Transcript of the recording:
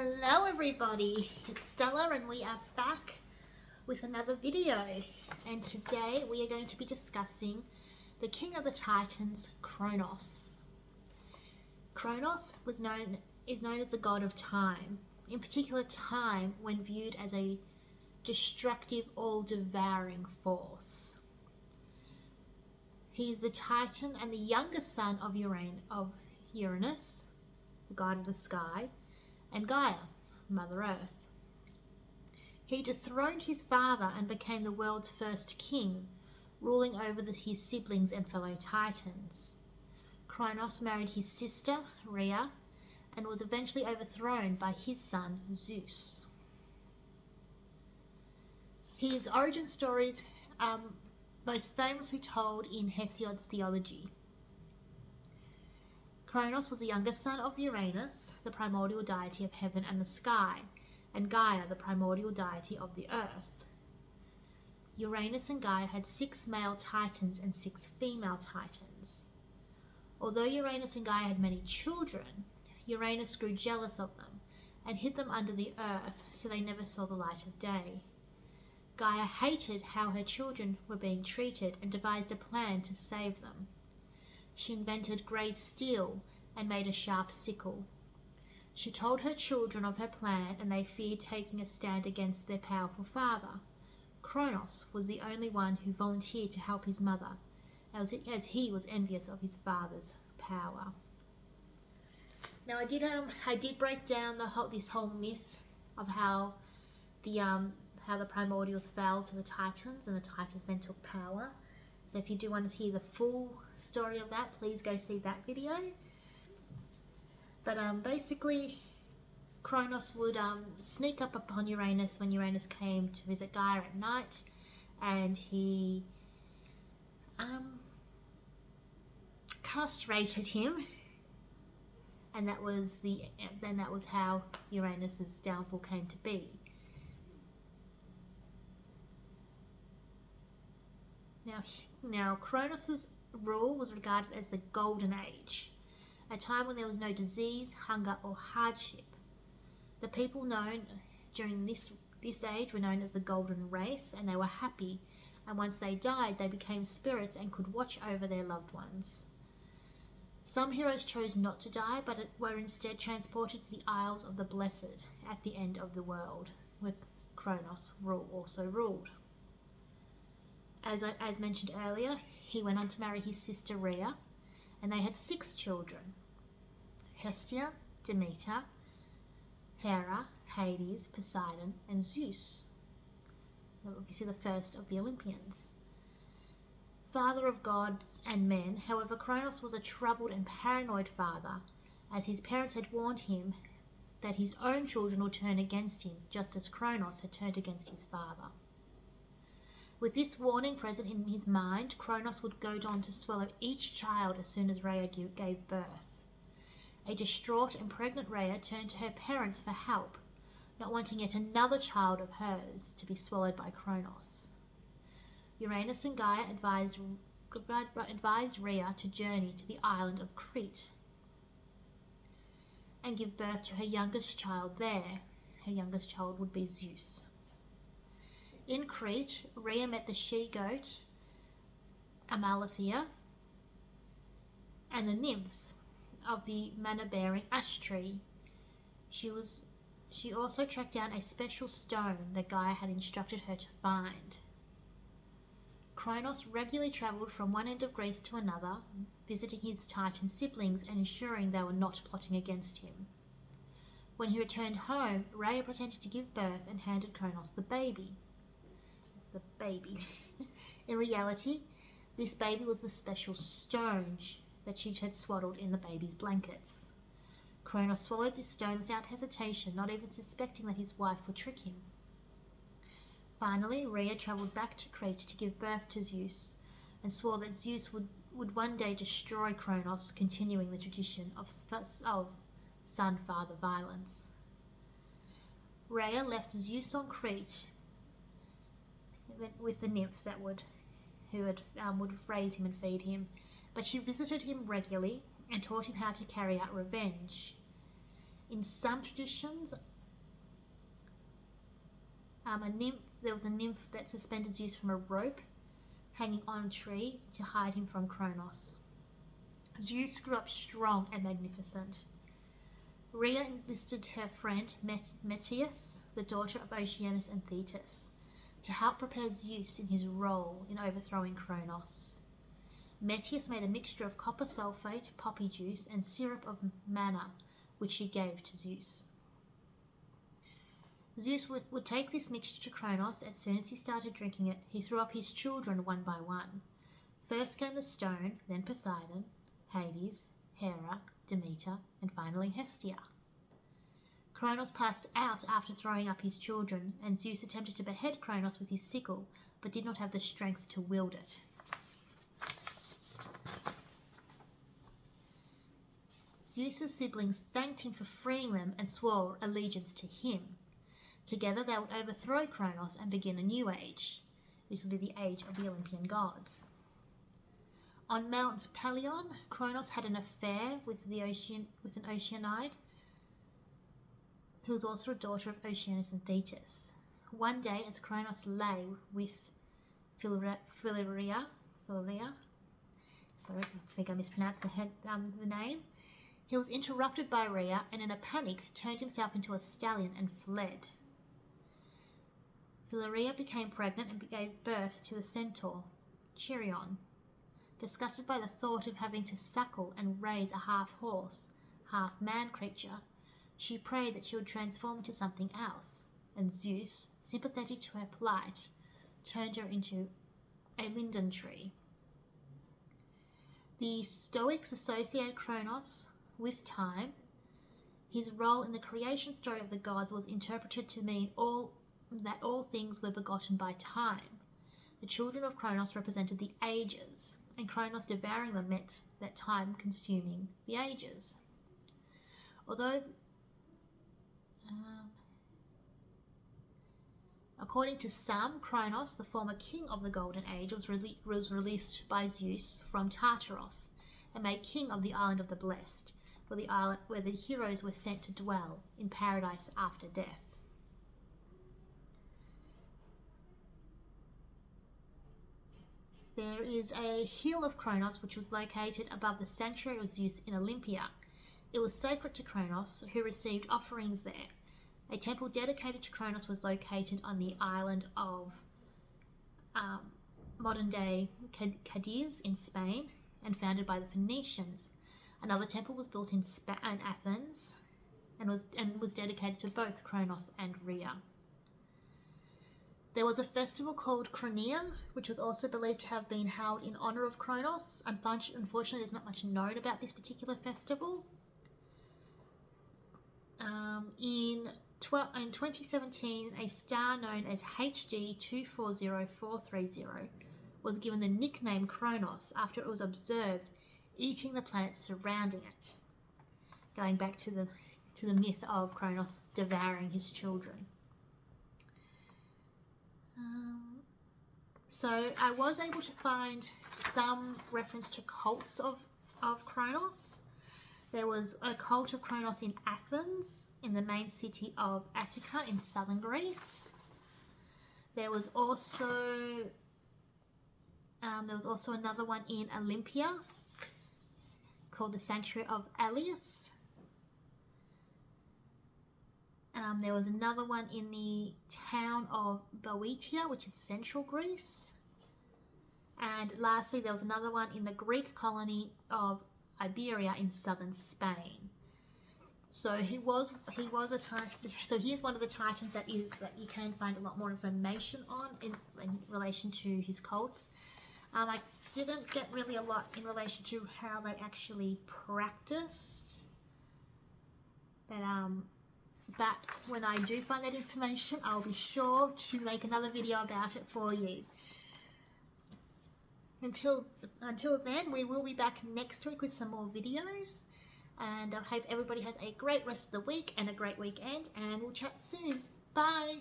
Hello everybody, it's Stella and we are back with another video, and today we are going to be discussing the King of the Titans, Kronos. Kronos is known as the god of time, in particular time when viewed as a destructive, all-devouring force. He is the Titan and the youngest son of Uranus, the god of the sky, and Gaia, Mother Earth. He dethroned his father and became the world's first king, ruling over his siblings and fellow Titans. Kronos married his sister, Rhea, and was eventually overthrown by his son, Zeus. His origin stories are most famously told in Hesiod's theology. Kronos was the youngest son of Uranus, the primordial deity of heaven and the sky, and Gaia, the primordial deity of the earth. Uranus and Gaia had 6 male Titans and 6 female Titans. Although Uranus and Gaia had many children, Uranus grew jealous of them and hid them under the earth so they never saw the light of day. Gaia hated how her children were being treated and devised a plan to save them. She invented grey steel and made a sharp sickle. She told her children of her plan, and they feared taking a stand against their powerful father. Kronos was the only one who volunteered to help his mother, as he was envious of his father's power. Now I did break down this whole myth of how the primordials fell to the Titans, and the Titans then took power. So if you do want to hear the full story of that, please go see that video. But basically, Kronos would sneak up upon Uranus when Uranus came to visit Gaia at night, and he castrated him, and that was how Uranus's downfall came to be. Now, Kronos' rule was regarded as the Golden Age, a time when there was no disease, hunger, or hardship. The people known during this age were known as the Golden Race, and they were happy, and once they died, they became spirits and could watch over their loved ones. Some heroes chose not to die, but were instead transported to the Isles of the Blessed at the end of the world, where Kronos also ruled. As mentioned earlier, he went on to marry his sister Rhea, and they had 6 children: Hestia, Demeter, Hera, Hades, Poseidon, and Zeus. Obviously the first of the Olympians. Father of gods and men, however, Kronos was a troubled and paranoid father, as his parents had warned him that his own children would turn against him, just as Kronos had turned against his father. With this warning present in his mind, Kronos would go on to swallow each child as soon as Rhea gave birth. A distraught and pregnant Rhea turned to her parents for help, not wanting yet another child of hers to be swallowed by Kronos. Uranus and Gaia advised Rhea to journey to the island of Crete and give birth to her youngest child there. Her youngest child would be Zeus. In Crete, Rhea met the she-goat Amalthea and the nymphs of the manna-bearing ash tree. She also tracked down a special stone that Gaia had instructed her to find. Kronos regularly travelled from one end of Greece to another, visiting his Titan siblings and ensuring they were not plotting against him. When he returned home, Rhea pretended to give birth and handed Kronos the baby. In reality, this baby was the special stone that she had swaddled in the baby's blankets. Kronos swallowed this stone without hesitation, not even suspecting that his wife would trick him. Finally, Rhea travelled back to Crete to give birth to Zeus, and swore that Zeus would one day destroy Kronos, continuing the tradition of son-father violence. Rhea left Zeus on Crete with the nymphs who would raise him and feed him, but she visited him regularly and taught him how to carry out revenge. In some traditions, there was a nymph that suspended Zeus from a rope hanging on a tree to hide him from Kronos. Zeus grew up strong and magnificent. Rhea enlisted her friend Metis, the daughter of Oceanus and Thetis, to help prepare Zeus in his role in overthrowing Kronos. Metis made a mixture of copper sulfate, poppy juice, and syrup of manna, which she gave to Zeus. Zeus would take this mixture to Kronos. As soon as he started drinking it, he threw up his children one by one. First came the stone, then Poseidon, Hades, Hera, Demeter, and finally Hestia. Kronos passed out after throwing up his children, and Zeus attempted to behead Kronos with his sickle, but did not have the strength to wield it. Zeus's siblings thanked him for freeing them and swore allegiance to him. Together they would overthrow Kronos and begin a new age. This would be the age of the Olympian gods. On Mount Pelion, Kronos had an affair with an Oceanide, who was also a daughter of Oceanus and Thetis. One day, as Kronos lay with Philaria, sorry, I think I mispronounced the name, he was interrupted by Rhea and in a panic turned himself into a stallion and fled. Philaria became pregnant and gave birth to the centaur, Cheiron. Disgusted by the thought of having to suckle and raise a half-horse, half-man creature, she prayed that she would transform into something else, and Zeus, sympathetic to her plight, turned her into a linden tree. The Stoics associated Kronos with time. His role in the creation story of the gods was interpreted to mean that all things were begotten by time. The children of Kronos represented the ages, and Kronos devouring them meant that time consuming the ages. Although, according to some, Kronos, the former king of the Golden Age, was released by Zeus from Tartaros and made king of the island of the Blessed, where the heroes were sent to dwell in paradise after death. There is a hill of Kronos which was located above the sanctuary of Zeus in Olympia. It was sacred to Kronos, who received offerings there. A temple dedicated to Kronos was located on the island of modern-day Cadiz in Spain and founded by the Phoenicians. Another temple was built in Athens and was dedicated to both Kronos and Rhea. There was a festival called Cronia, which was also believed to have been held in honour of Kronos. Unfortunately, there's not much known about this particular festival. In 2017, a star known as HD 240430 was given the nickname Kronos after it was observed eating the planets surrounding it, going back to the myth of Kronos devouring his children. So I was able to find some reference to cults of Kronos. There was a cult of Kronos in Athens, in the main city of Attica in southern Greece. There was also another one in Olympia called the Sanctuary of Alius. There was another one in the town of Boeotia, which is central Greece. And lastly, there was another one in the Greek colony of Iberia in southern Spain. So he was a titan. So he is one of the titans that you can find a lot more information on in relation to his cults. I didn't get really a lot in relation to how they actually practiced, but when I do find that information, I'll be sure to make another video about it for you. Until then, we will be back next week with some more videos, and I hope everybody has a great rest of the week and a great weekend, and we'll chat soon. Bye!